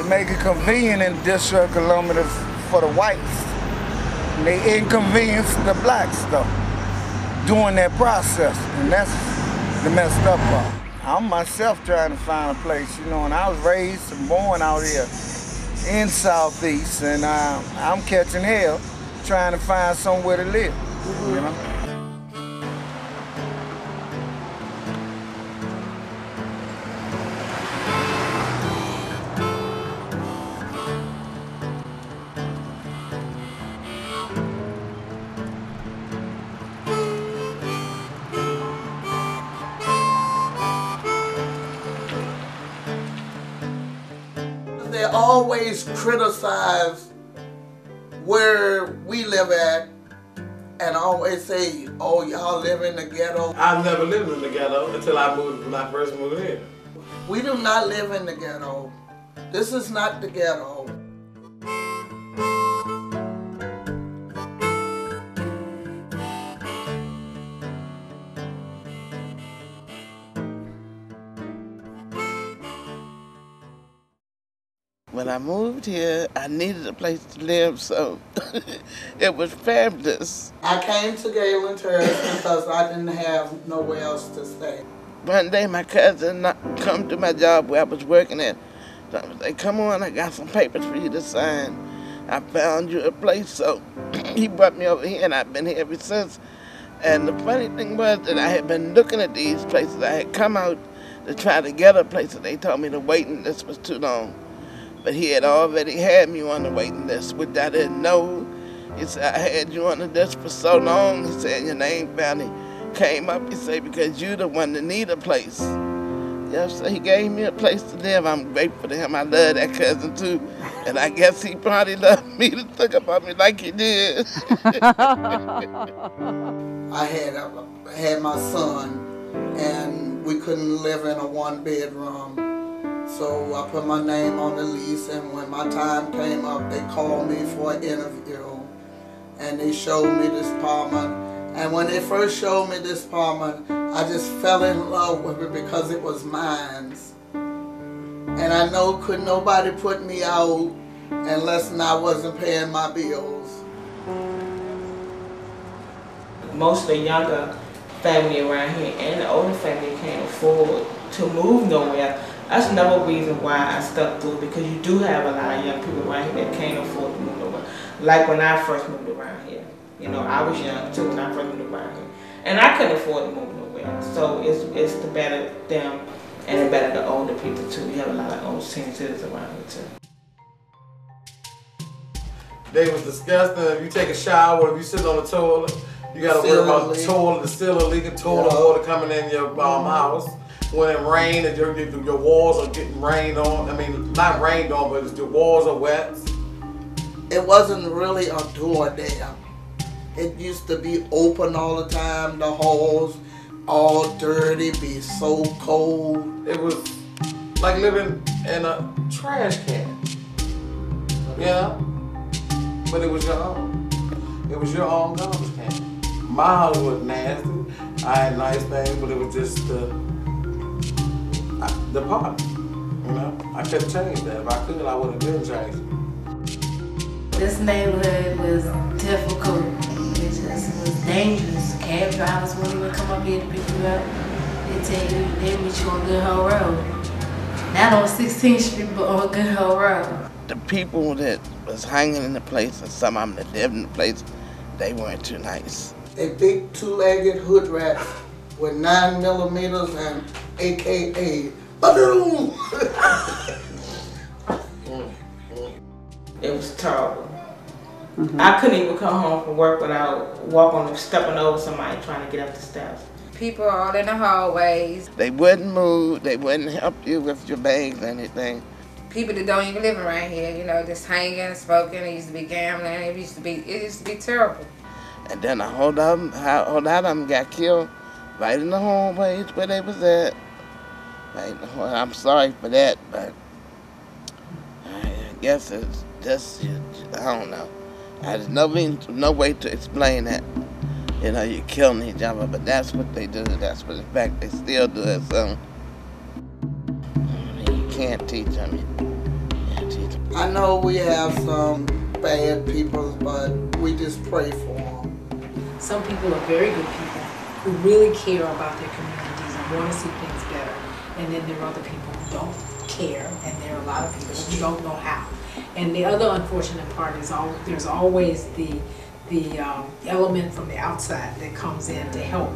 Make it convenient in the district kilometers for the whites. And they inconvenience the blacks though, doing that process, and that's the messed up part. I'm myself trying to find a place, you know, and I was raised and born out here in Southeast, and I'm catching hell trying to find somewhere to live, you know. They always criticize where we live at and always say, oh, y'all live in the ghetto. I've never lived in the ghetto until when I first moved here. We do not live in the ghetto. This is not the ghetto. When I moved here, I needed a place to live, so it was fabulous. I came to Galen Terrace because I didn't have nowhere else to stay. One day my cousin come to my job where I was working at. So I was like, come on, I got some papers for you to sign. I found you a place, so he brought me over here, and I've been here ever since. And the funny thing was that I had been looking at these places. I had come out to try to get a place, and they told me the waiting list was too long. But he had already had me on the waiting list, which I didn't know. He said, I had you on the list for so long. He said, your name finally came up. He said, because you're the one that need a place. Yeah, so he gave me a place to live. I'm grateful to him. I love that cousin too. And I guess he probably loved me to think about me like he did. I had my son, and we couldn't live in a one-bedroom. So I put my name on the lease, and when my time came up, they called me for an interview, and they showed me this apartment. And when they first showed me this apartment, I just fell in love with it because it was mine. And I know couldn't nobody put me out unless I wasn't paying my bills. Most of the younger family around here and the older family can't afford to move nowhere. That's another reason why I stuck through, because you do have a lot of young people around here that can't afford to move nowhere. Like when I first moved around here. You know, I was young too when I first moved around here. And I couldn't afford to move nowhere. So it's the better them and the better the older people too. We have a lot of old senior citizens around here too. They was disgusting. If you take a shower, if you sit on the toilet, you gotta worry about the toilet, the ceiling leaking, toilet water coming in your house. When it rains and your walls are getting rained on, I mean, not rained on, but the walls are wet. It wasn't really a door there. It used to be open all the time, the halls all dirty, be so cold. It was like living in a trash can, you know? But it was your own. It was your own garbage can. My house was nasty. I had nice things, but it was just the apartment, you know? I couldn't change that. If I could, I would have been changed. This neighborhood was difficult. It just was dangerous. Cab drivers wouldn't even come up here to pick you up. They tell you they meet you on Good Hope Road. Not on 16th Street, but on Good Hope Road. The people that was hanging in the place, and some of them that lived in the place, they weren't too nice. They big two-legged hood rats with 9mm and AKA boom. It was terrible. I couldn't even come home from work without stepping over somebody trying to get up the steps. People are all in the hallways. They wouldn't move. They wouldn't help you with your bags or anything. People that don't even live around here, you know, just hanging, smoking. It used to be gambling. It used to be terrible. And then a whole lot of them got killed right in the hallways where they was at. Right, I'm sorry for that, but I guess it's just, I don't know. There's no way to explain that. You know, you're killing each other, but that's what they do. That's what, in fact, they still do it. So you can't teach them. You can't teach them. I know we have some bad people, but we just pray for them. Some people are very good people who really care about their communities and want to see things better. And then there are other people who don't care, and there are a lot of people who don't know how. And the other unfortunate part is there's always the element from the outside that comes in to help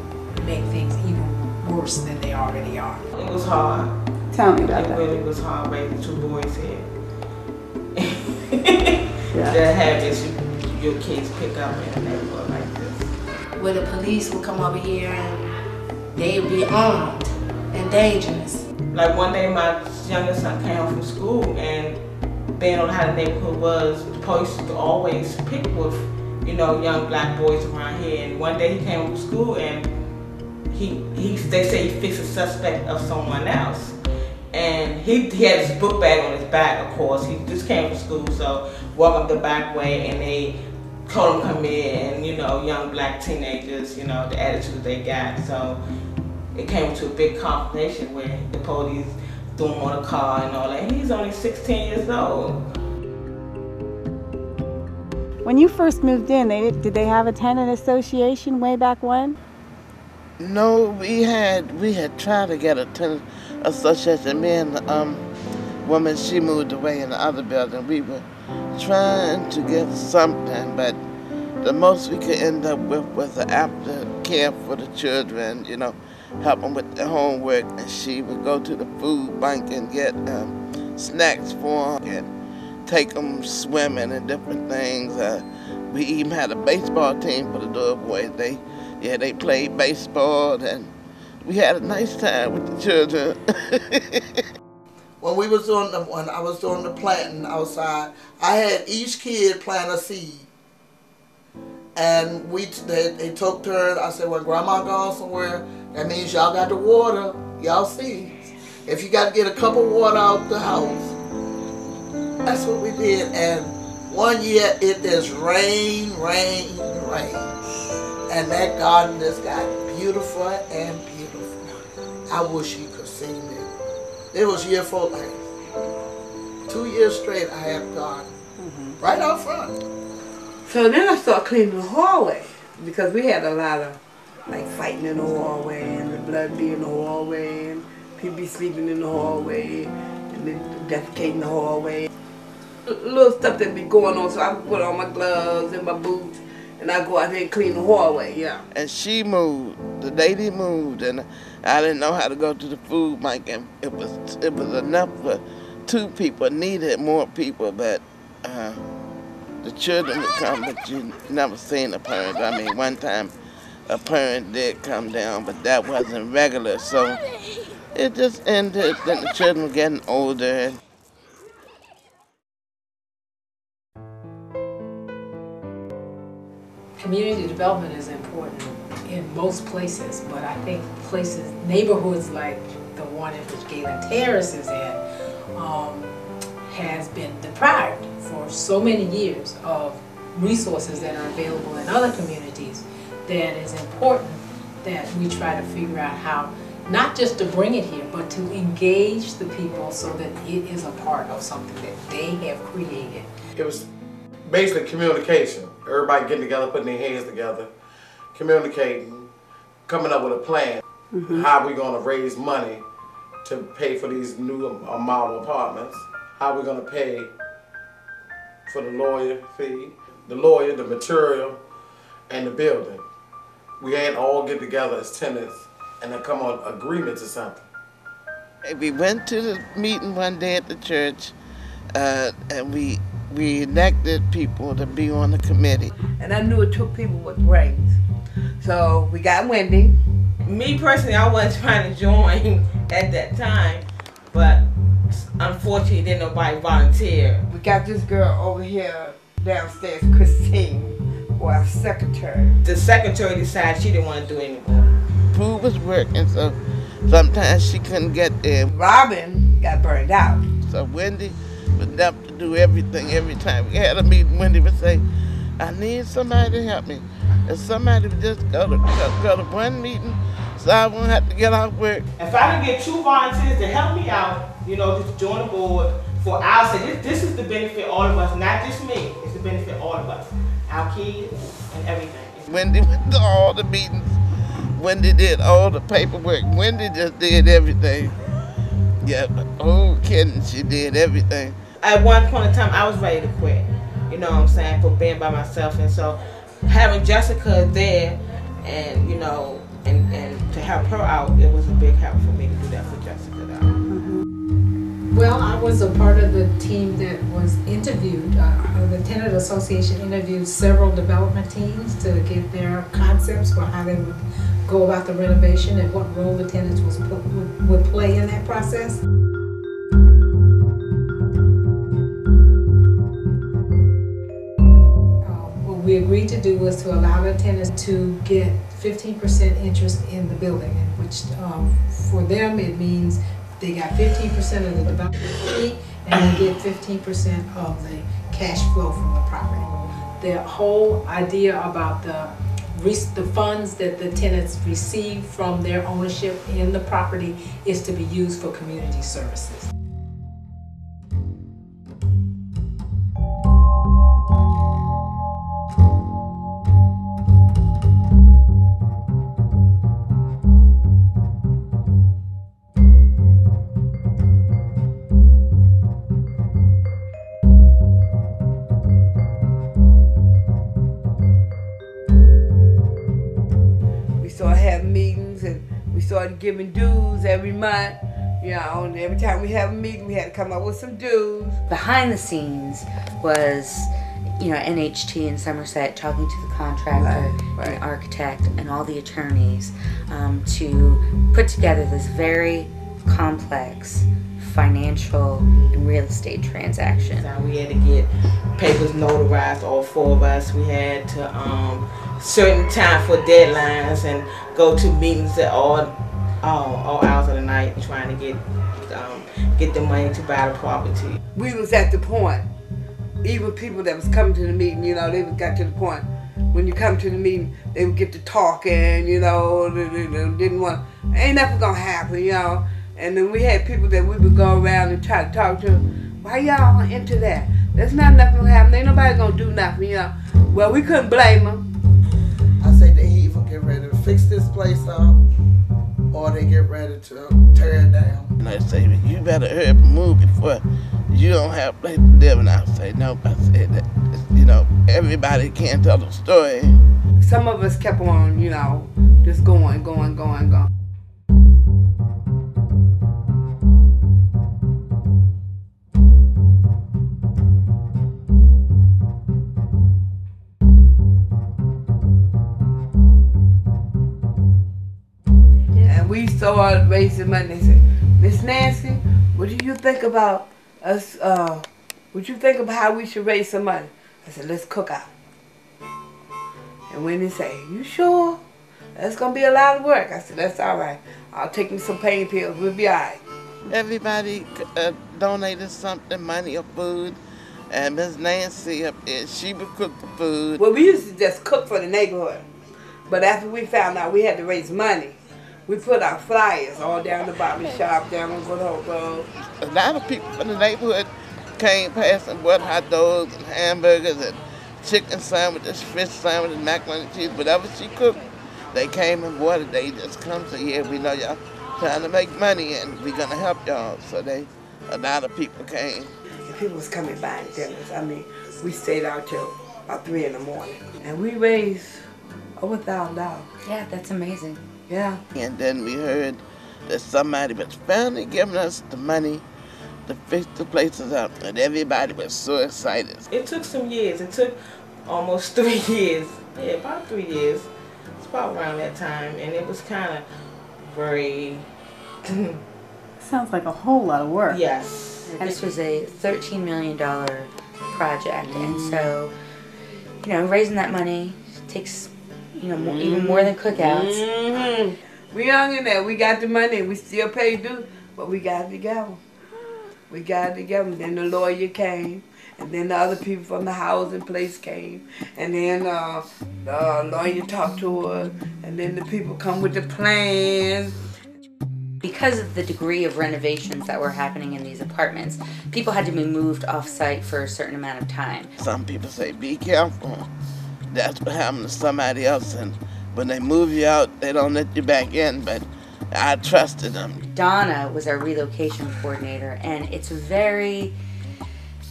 make things even worse than they already are. It was hard. Tell me about that. It really was hard raising two boys here. That habits your kids pick up in a neighborhood like this. Where the police would come over here and they would be armed and dangerous. Like one day my youngest son came home from school, and being on how the neighborhood was, the police used to always pick with, you know, young black boys around here. And one day he came home from school and they say he fixed a suspect of someone else. And he had his book bag on his back, of course. He just came from school, so walked up the back way, and they told him come in, and, you know, young black teenagers, you know, the attitude they got. So it came to a big confrontation where the police threw him on a car and all that. And he's only 16 years old. When you first moved in, did they have a tenant association way back when? No, we had tried to get a tenant association. Me and the woman, she moved away in the other building. We were trying to get something, but the most we could end up with was the aftercare for the children, you know, help them with their homework. And she would go to the food bank and get snacks for them and take them swimming and different things. We even had a baseball team for the little boys. They played baseball, and we had a nice time with the children. When I was doing the planting outside, I had each kid plant a seed. And they took turns. I said, when Grandma gone somewhere, that means y'all got to water y'all seeds. If you got to get a cup of water out the house, that's what we did. And one year it just rained. And that garden just got beautiful and beautiful. I wish you could see it. It was year 4 last. 2 years straight I had a garden. Right out front. So then I started cleaning the hallway because we had a lot of like fighting in the hallway and the blood be in the hallway and people be sleeping in the hallway and then defecating in the hallway. Little stuff that be going on, so I put on my gloves and my boots and I go out there and clean the hallway, yeah. And she moved, the lady moved, and I didn't know how to go to the food bank, and it was enough for 2 people. Needed more people, but the children would come, but you never seen a parent. I mean, one time a parent did come down, but that wasn't regular, so it just ended. Then the children were getting older. Community development is important in most places, but I think neighborhoods like the one in which Galen Terrace is in, has been deprived for so many years of resources that are available in other communities, that it's important that we try to figure out how, not just to bring it here, but to engage the people so that it is a part of something that they have created. It was basically communication. Everybody getting together, putting their heads together, communicating, coming up with a plan. How are we going to raise money to pay for these new model apartments? How are we going to pay for the lawyer fee, the lawyer, the material, and the building? We had to all get together as tenants and then come on agreement to something. We went to the meeting one day at the church, and we elected people to be on the committee. And I knew it took people with brains. So we got Wendy. Me personally, I wasn't trying to join at that time, but unfortunately, didn't nobody volunteer. We got this girl over here downstairs, Christine, who our secretary. The secretary decided she didn't want to do it anymore. Food was working, so sometimes she couldn't get there. Robin got burned out. So Wendy would have to do everything every time we had a meeting. Wendy would say, I need somebody to help me. And somebody would just go to one meeting so I won't have to get off work. If I can get 2 volunteers to help me out, you know, just join the board for our sake. This is the benefit all of us, not just me. It's the benefit all of us, our kids and everything. Wendy went to all the meetings. Wendy did all the paperwork. Wendy just did everything. Yeah, oh kidding, she did everything. At one point in time, I was ready to quit. You know what I'm saying, for being by myself. And so having Jessica there and, you know, and to help her out, it was a big help for me to do that for Jessica though. Well, I was a part of the team that was interviewed. The Tenant Association interviewed several development teams to get their concepts for how they would go about the renovation and what role the tenants would play in that process. What we agreed to do was to allow the tenants to get 15% interest in the building, which for them it means they got 15% of the development fee and they get 15% of the cash flow from the property. The whole idea about the funds that the tenants receive from their ownership in the property is to be used for community services. Started giving dues every month, you know, and every time we have a meeting, we had to come up with some dues. Behind the scenes was, you know, NHT in Somerset talking to the contractor and the architect and all the attorneys to put together this very complex financial and real estate transaction. We had to get papers notarized, all 4 of us. We had to certain time for deadlines and go to meetings at all hours of the night trying to get the money to buy the property. We was at the point, even people that was coming to the meeting, you know, they got to the point when you come to the meeting, they would get to talking, you know, they didn't want, ain't nothing gonna happen, you know. And then we had people that we would go around and try to talk to. Why y'all into that? There's not nothing gonna happen. Ain't nobody gonna do nothing, you know. Well, we couldn't blame them. I say they either get ready to fix this place up or they get ready to tear it down. And I say, you better hurry up and move before you don't have a place to live. And I say, no, I said that, you know, everybody can't tell the story. Some of us kept on, you know, just going. We started raising money. They said, Miss Nancy, what do you think about us, what you think about how we should raise some money? I said, let's cook out. And when they say, you sure? That's going to be a lot of work. I said, that's all right. I'll take me some pain pills. We'll be all right. Everybody donated something, money or food. And Miss Nancy up there, she would cook the food. Well, we used to just cook for the neighborhood. But after we found out we had to raise money, we put our flyers all down the barber shop, down on Good Road. A lot of people from the neighborhood came past and bought hot dogs and hamburgers and chicken sandwiches, fish sandwiches, macaroni and cheese, whatever she cooked. They came and bought it. They just come and say, yeah, we know y'all trying to make money and we're going to help y'all. So a lot of people came. And people was coming by and dinners. I mean, we stayed out till about 3 in the morning. And we raised over $1,000. Yeah, that's amazing. Yeah. And then we heard that somebody was finally giving us the money to fix the places up, and everybody was so excited. It took some years. It took almost 3 years. Yeah, about 3 years. It's about around that time, and it was kind of very. Sounds like a whole lot of work. Yes. And this was a $13 million project, and so, you know, raising that money takes, you know, even more than cookouts. We hung in there. We got the money. We still pay due, but we got it together. We got it together. Then the lawyer came, and then the other people from the housing place came, and then the lawyer talked to us, and then the people come with the plans. Because of the degree of renovations that were happening in these apartments, people had to be moved off-site for a certain amount of time. Some people say, be careful. That's what happened to somebody else, and when they move you out, they don't let you back in, but I trusted them. Donna was our relocation coordinator, and it's a very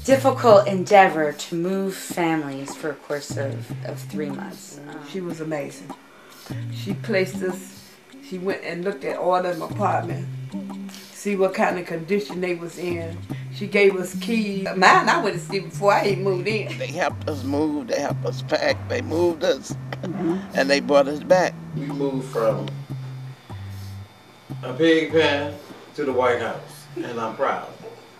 difficult endeavor to move families for a course of 3 months. She was amazing. She placed us, she went and looked at all them apartments, see what kind of condition they was in. She gave us keys. Mine I went to see before I even moved in. They helped us move, they helped us pack, they moved us, and they brought us back. We moved from a pig pen to the White House, and I'm proud.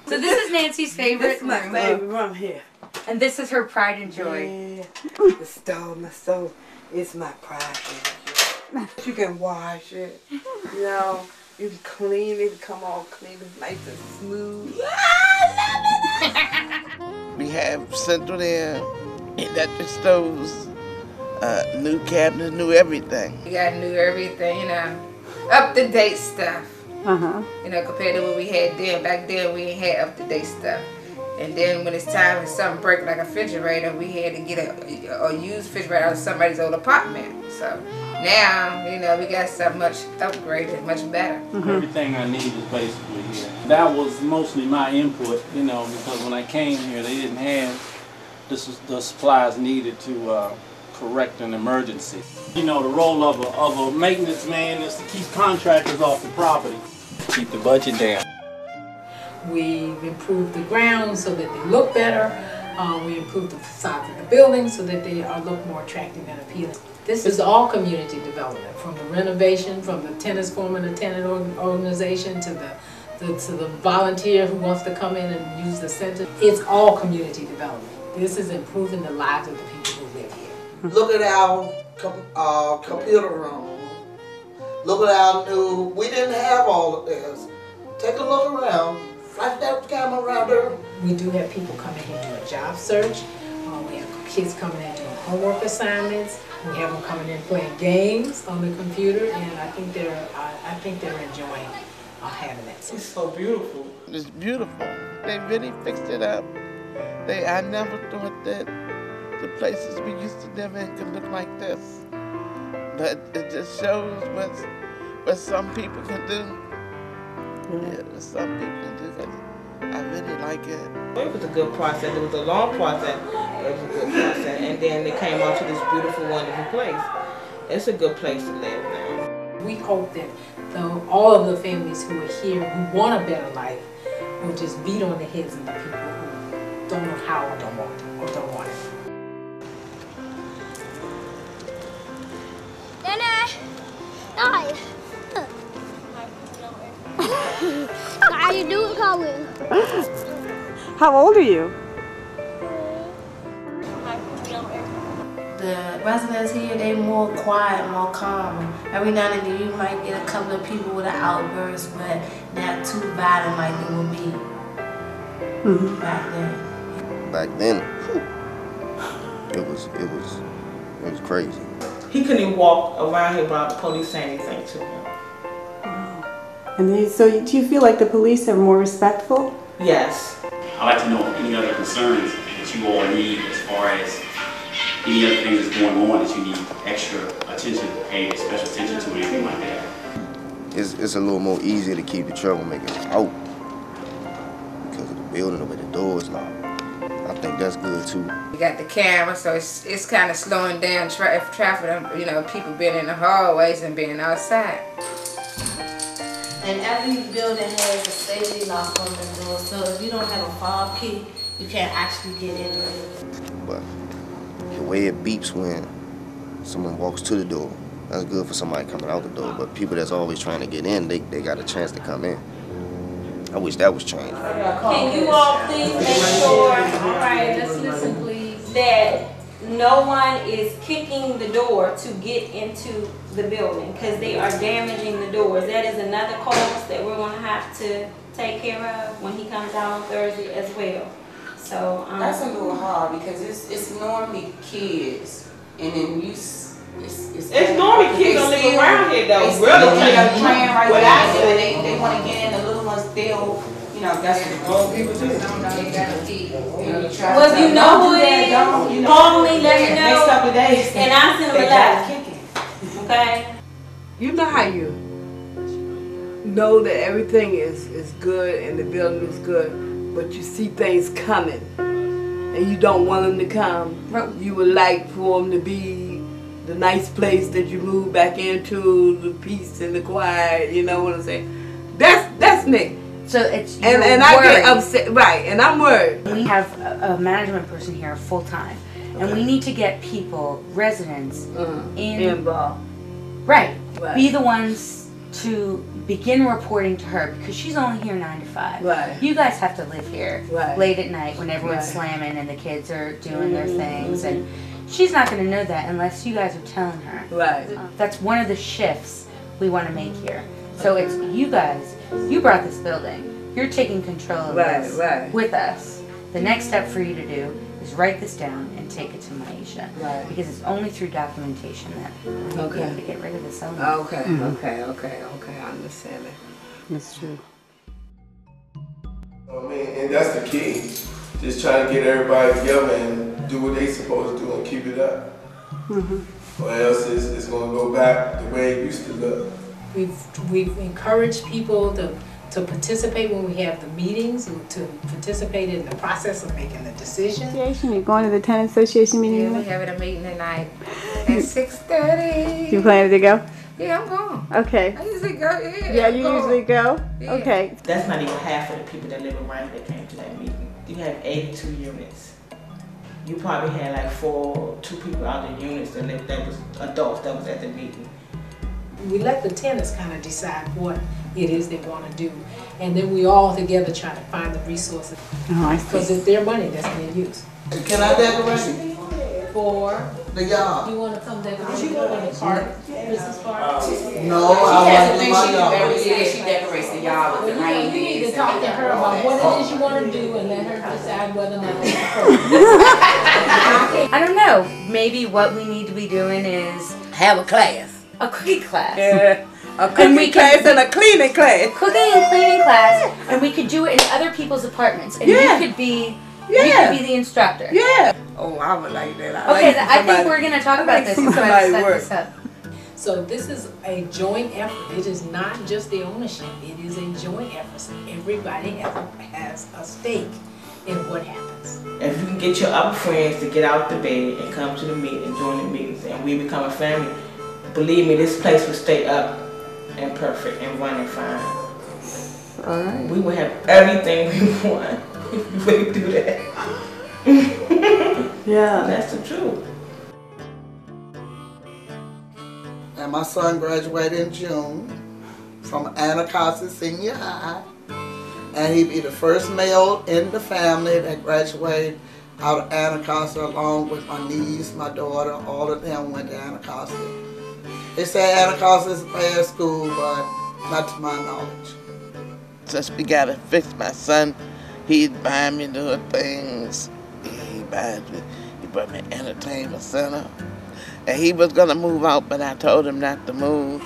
So this is Nancy's favorite This is my room. favorite room here. And this is her pride and joy. Yeah. The stove, my stove, it's my pride and joy. You can wash it, you know, you can clean it, come all clean, it's nice and smooth. We have central air, electric stoves, new cabinets, new everything. We got new everything, you know, up-to-date stuff. You know, compared to what we had then. Back then, we ain't had up-to-date stuff. And then when it's time for something break like a refrigerator, we had to get a used refrigerator out of somebody's old apartment. So now, you know, we got something much upgraded, much better. Everything I need is basically here. That was mostly my input, you know, because when I came here, they didn't have the supplies needed to correct an emergency. You know, the role of a maintenance man is to keep contractors off the property, keep the budget down. We've improved the grounds so that they look better. We improved the facades of the buildings so that they look more attractive and appealing. This is all community development, from the renovation, from the tenants forming a tenant organization to the volunteer who wants to come in and use the center. It's all community development. This is improving the lives of the people who live here. Look at our computer room. Look at our new, we didn't have all of this. Take a look around. Flash that camera around her. We do have people coming here doing job search. We have kids coming in doing homework assignments. We have them coming in playing games on the computer, and I think they're enjoying having that. It's so beautiful. It's beautiful. They really fixed it up. I never thought that the places we used to live in could look like this. But it just shows what some people can do. Yeah, what some people can do. I really like it. It was a good process. It was a long process, but it was a good process. And then they came out to this beautiful, wonderful place. It's a good place to live now. We hope that all of the families who are here who want a better life will just beat on the heads of the people who don't know how or don't want it. How you doing, Colin? How old are you? The residents here, they more quiet, more calm. Every now and then you might get a couple of people with an outburst, but not too violent like they would be back then. Back then, it was crazy. He couldn't even walk around here without the police saying anything to him. And so do you feel like the police are more respectful? Yes. I'd like to know any other concerns that you all need as far as any other things that's going on that you need extra attention paid, special attention to, anything like that. It's a little more easier to keep the troublemakers out because of the building, the way the doors locked. I think that's good too. We got the camera, so it's kind of slowing down traffic. You know, people being in the hallways and being outside. And every building has a safety lock on the door, so if you don't have a fob key, you can't actually get in there. But the way it beeps when someone walks to the door, that's good for somebody coming out the door. But people that's always trying to get in, they got a chance to come in. I wish that was changed. Can you all please make sure, all right, let's listen please, that no one is kicking the door to get into the building because they are damaging the doors. That is another cost that we're going to have to take care of when he comes out on Thursday as well. So that's a little hard because it's normally kids, and then you. It's normally kids don't live around here though. They really playing right there. They want to get in. The little ones still, you know, that's what the old people do. They got to keep. Well, if you know who it is, call me, let me know. Next couple of days, and I'll send them a letter. Okay. You know how you know that everything is good and the building is good, but you see things coming and you don't want them to come. You would like for them to be the nice place that you move back into, the peace and the quiet, you know what I'm saying? That's me. So it's and I get upset, right, and I'm worried. We have a management person here full time, and we need to get people, residents, involved. Right. Be the ones to begin reporting to her because she's only here 9 to 5. Right. You guys have to live here late at night when everyone's Right. slamming and the kids are doing their things, and she's not going to know that unless you guys are telling her. Right. That's one of the shifts we want to make here. So it's you guys. You brought this building. You're taking control of this with us. The next step for you to do is write this down and take it to Maisha. Right. Because it's only through documentation that we're going to be able to get rid of this element. Okay, okay, I understand it. That's true. I mean, and that's the key. Just trying to get everybody together and do what they supposed to do and keep it up. Or else it's going to go back the way it used to look. We've encouraged people to participate when we have the meetings, to participate in the process of making the decision. You're going to the tenant association meeting? Yeah, we're having a meeting tonight at 6:30. You planning to go? Yeah, I'm going. Okay. I usually go. Yeah, you usually go? Yeah. Okay. That's not even half of the people that live around here that came to that meeting. You have 82 units. You probably had like 2 people out of the units that was adults that was at the meeting. We let the tenants kind of decide what it is they want to do, and then we all together try to find the resources. Oh, I see. Because it's their money that's being used. Can I decorate? For the yard. You want to come decorate? You want to park? Mrs. Park? No, she I has a want thing my she yard. she decorates the yard with the rain. You need to talk to her about what it is you want to do and let her decide whether or not I don't know. Maybe what we need to be doing is have a class. A cooking class. Yeah. A cooking class and a cleaning class. Cooking and cleaning class, and we could do it in other people's apartments, and you could be you could be the instructor. Yeah. Oh, I would like that. Okay, I think we're gonna talk about this and set this up. So this is a joint effort. It is not just the ownership. It is a joint effort. So everybody has a stake in what happens. If you can get your other friends to get out the bed and come to the meeting and join the meetings, and we become a family, believe me, this place will stay up and perfect and running fine. All right. We will have everything we want if we really do that. Yeah. That's the truth. And my son graduated in June from Anacostia Senior High. And he'd be the first male in the family that graduated out of Anacostia, along with my niece, my daughter, all of them went to Anacostia. They say Anacostia is a bad school, but not to my knowledge. Since we gotta fix my son, he'd buy me little things. He brought me an entertainment center. And he was gonna move out, but I told him not to move.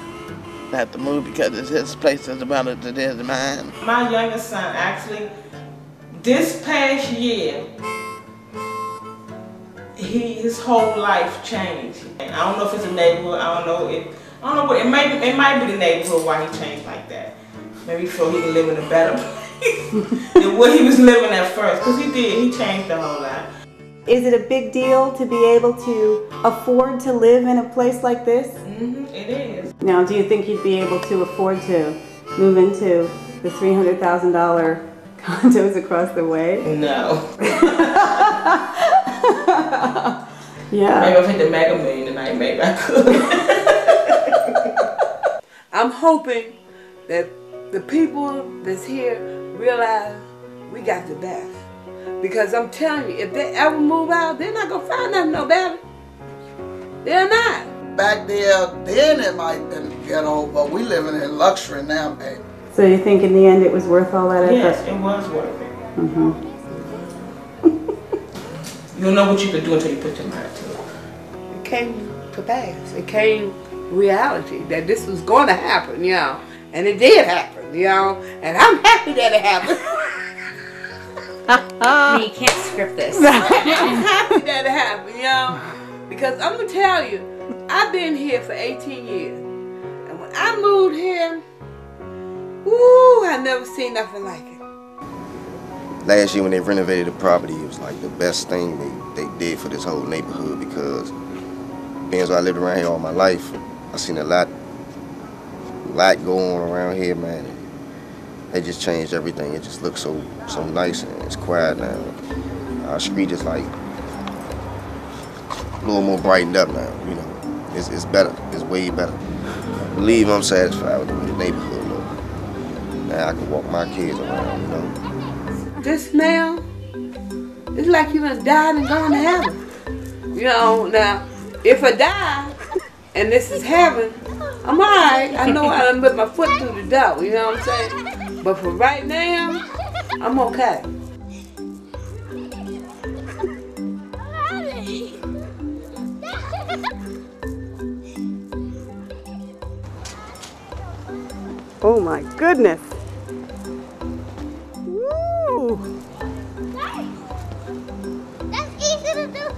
Not to move because it's his place as well as it is mine. My youngest son, actually, this past year, his whole life changed. And I don't know if it's a neighborhood. I don't know what it might be the neighborhood why he changed like that. Maybe so he could live in a better place than what he was living at first. Because he changed a whole lot. Is it a big deal to be able to afford to live in a place like this? It is. Now, do you think you'd be able to afford to move into the $300,000 condos across the way? No. Yeah. Maybe I'll take the Mega Million tonight. Maybe I could. I'm hoping that the people that's here realize we got the best. Because I'm telling you, if they ever move out, they're not going to find nothing no better. They're not. Back there, then it might have been ghetto, but we living in luxury now, baby. So you think in the end it was worth all that effort? Yes, it was worth it. You don't know what you could do until you put your mind to it. It came to pass. It came reality that this was going to happen, you know. And it did happen, you know. And I'm happy that it happened. You can't script this. I'm happy that it happened, you know. Because I'm going to tell you, I've been here for 18 years. And when I moved here, woo, I never seen nothing like it. Last year when they renovated the property, it was like the best thing they did for this whole neighborhood, because being as I lived around here all my life, I seen a lot go on around here, man. They just changed everything. It just looks so nice and it's quiet now. Our street is like a little more brightened up now, you know. It's better. It's way better. I believe I'm satisfied with the way the neighborhood looks. Now I can walk my kids around, you know. This smell, it's like you done died and gone to heaven. You know, now, if I die and this is heaven, I'm all right. I know I done put my foot through the door, you know what I'm saying? But for right now, I'm okay. Oh my goodness. Woo! That's easy to do.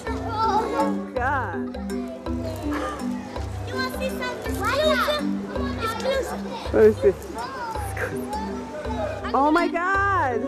Oh God. You want to see something exclusive? Exclusive. What is this? Oh my God.